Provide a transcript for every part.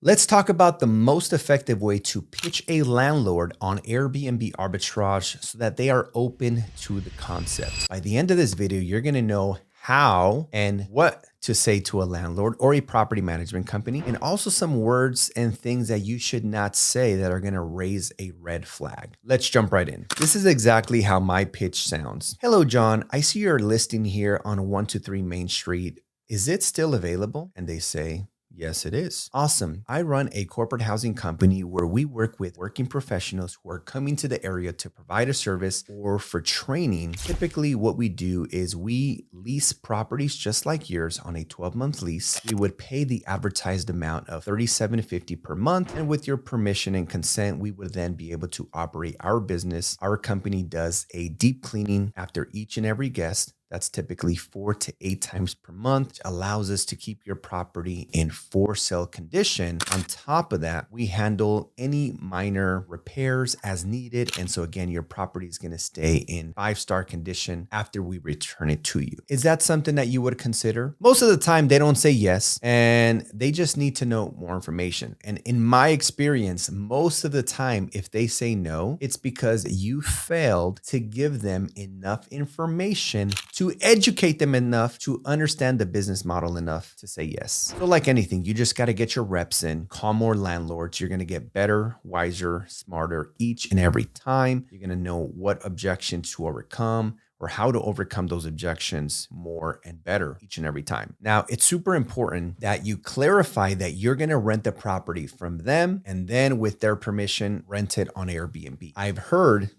Let's talk about the most effective way to pitch a landlord on Airbnb Arbitrage so that they are open to the concept. By the end of this video, you're going to know how and what to say to a landlord or a property management company, and also some words and things that you should not say that are going to raise a red flag. Let's jump right in. This is exactly how my pitch sounds. Hello, John. I see your listing here on 123 Main Street. Is it still available? And they say, yes, it is. Awesome. I run a corporate housing company where we work with working professionals who are coming to the area to provide a service or for training. Typically, what we do is we lease properties just like yours on a 12-month lease. We would pay the advertised amount of $37.50 per month. And with your permission and consent, we would then be able to operate our business. Our company does a deep cleaning after each and every guest. That's typically 4 to 8 times per month, which allows us to keep your property in for sale condition. On top of that, we handle any minor repairs as needed. And so again, your property is going to stay in 5-star condition after we return it to you. Is that something that you would consider? Most of the time, they don't say yes, and they just need to know more information. And in my experience, most of the time, if they say no, it's because you failed to give them enough information to educate them enough to understand the business model enough to say yes. So like anything, you just got to get your reps in, call more landlords. You're going to get better, wiser, smarter each and every time. You're going to know what objections to overcome or how to overcome those objections more and better each and every time. Now, it's super important that you clarify that you're going to rent the property from them and then with their permission, rent it on Airbnb. I've heard,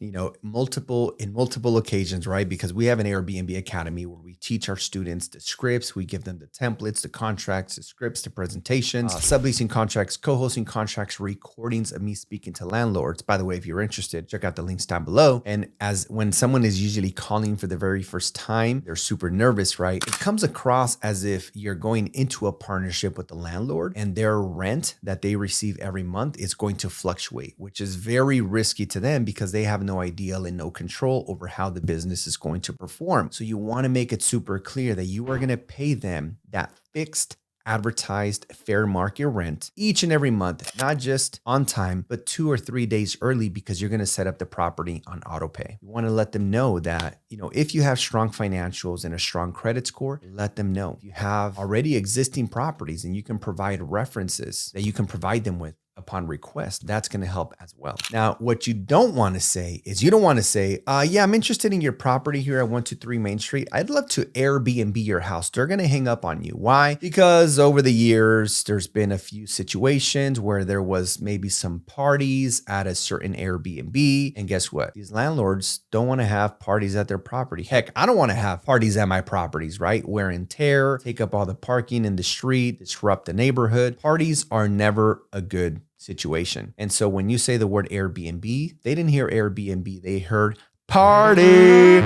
multiple occasions, right? Because we have an Airbnb Academy where we teach our students the scripts, we give them the templates, the contracts, the scripts, the presentations, subleasing contracts, co-hosting contracts, recordings of me speaking to landlords. By the way, if you're interested, check out the links down below. And when someone is usually calling for the very first time, they're super nervous, right? It comes across as if you're going into a partnership with the landlord and their rent that they receive every month is going to fluctuate, which is very risky to them because they have no idea and no control over how the business is going to perform. So you want to make it super clear that you are going to pay them that fixed advertised fair market rent each and every month, not just on time, but 2 or 3 days early because you're going to set up the property on auto pay. You want to let them know that, if you have strong financials and a strong credit score, let them know. If you have already existing properties and you can provide references that you can provide them with upon request, that's going to help as well. Now, what you don't want to say is you don't want to say, yeah, I'm interested in your property here at 123 Main Street. I'd love to Airbnb your house. They're going to hang up on you. Why? Because over the years, there's been a few situations where there was maybe some parties at a certain Airbnb. And guess what? These landlords don't want to have parties at their property. Heck, I don't want to have parties at my properties, right? Wear and tear, take up all the parking in the street, disrupt the neighborhood. Parties are never a good situation. And so when you say the word Airbnb, they didn't hear Airbnb, they heard party.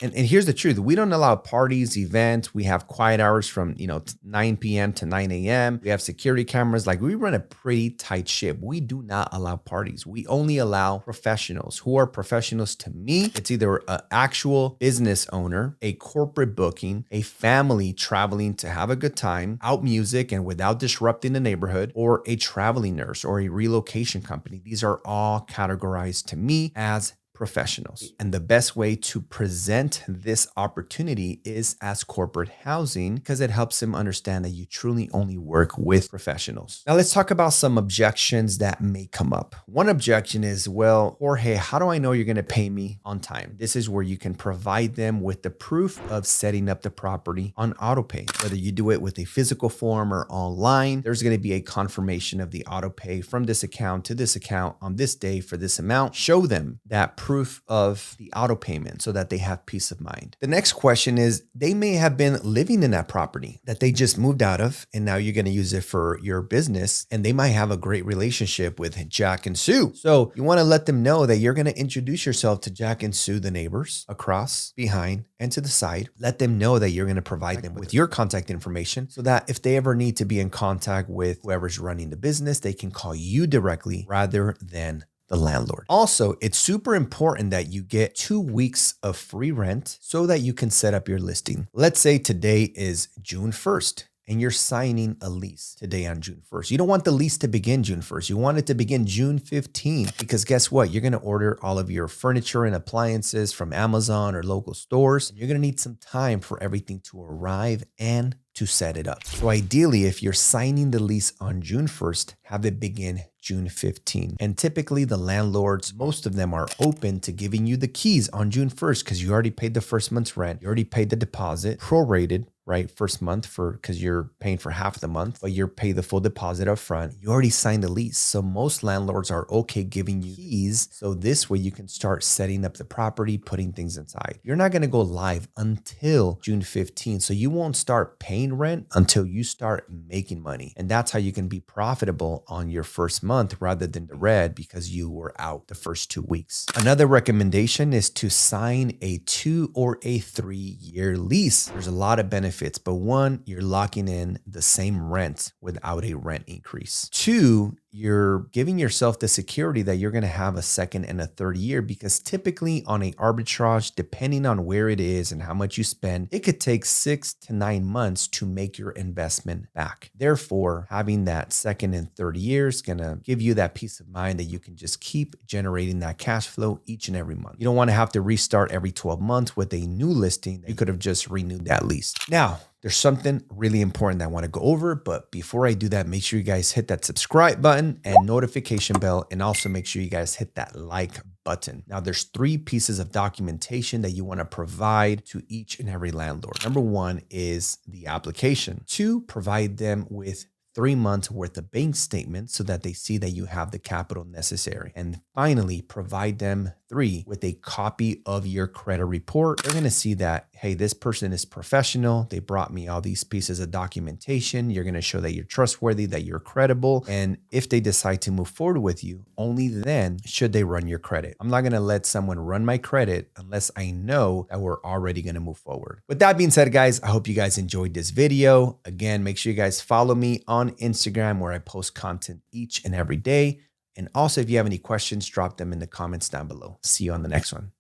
And here's the truth. We don't allow parties, events. We have quiet hours from 9 p.m. to 9 a.m. We have security cameras. We run a pretty tight ship. We do not allow parties. We only allow professionals. Who are professionals to me? It's either an actual business owner, a corporate booking, a family traveling to have a good time, out music and without disrupting the neighborhood, or a traveling nurse or a relocation company. These are all categorized to me as professionals. And the best way to present this opportunity is as corporate housing because it helps them understand that you truly only work with professionals. Now let's talk about some objections that may come up. One objection is, well, Jorge, how do I know you're going to pay me on time? This is where you can provide them with the proof of setting up the property on auto pay. Whether you do it with a physical form or online, there's going to be a confirmation of the auto pay from this account to this account on this day for this amount. Show them that proof of the auto payment so that they have peace of mind. The next question is, they may have been living in that property that they just moved out of, and now you're going to use it for your business, and they might have a great relationship with Jack and Sue. So you want to let them know that you're going to introduce yourself to Jack and Sue, the neighbors, across, behind, and to the side. Let them know that you're going to provide them with your contact information so that if they ever need to be in contact with whoever's running the business, they can call you directly rather than the landlord. Also, it's super important that you get 2 weeks of free rent so that you can set up your listing. Let's say today is June 1st. and you're signing a lease today on June 1st. You don't want the lease to begin June 1st. You want it to begin June 15th, because guess what? You're going to order all of your furniture and appliances from Amazon or local stores. You're going to need some time for everything to arrive and to set it up. So ideally, if you're signing the lease on June 1st, have it begin June 15th. And typically the landlords, most of them are open to giving you the keys on June 1st because you already paid the first month's rent. You already paid the deposit, prorated, right? First month because you're paying for half the month, but you're paying the full deposit up front. You already signed the lease. So most landlords are okay giving you keys. So this way you can start setting up the property, putting things inside. You're not going to go live until June 15th. So you won't start paying rent until you start making money. And that's how you can be profitable on your first month rather than the red because you were out the first 2 weeks. Another recommendation is to sign a 2 or a 3-year lease. There's a lot of benefits, but one, you're locking in the same rent without a rent increase. 2, you're giving yourself the security that you're going to have a second and a third year, because typically on a arbitrage, depending on where it is and how much you spend, it could take 6 to 9 months to make your investment back. Therefore, having that second and third year is going to give you that peace of mind that you can just keep generating that cash flow each and every month. You don't want to have to restart every 12 months with a new listing. You could have just renewed that lease. Now, there's something really important that I want to go over, but before I do that, make sure you guys hit that subscribe button and notification bell, and also make sure you guys hit that like button. Now, there's 3 pieces of documentation that you want to provide to each and every landlord. Number 1 is the application. 2, provide them with 3 months worth of bank statements so that they see that you have the capital necessary. And finally, provide them 3 with a copy of your credit report. They're going to see that, hey, this person is professional. They brought me all these pieces of documentation. You're going to show that you're trustworthy, that you're credible. And if they decide to move forward with you, only then should they run your credit. I'm not going to let someone run my credit unless I know that we're already going to move forward. With that being said, guys, I hope you guys enjoyed this video. Again, make sure you guys follow me on Instagram, where I post content each and every day. And also, if you have any questions, drop them in the comments down below. See you on the next one.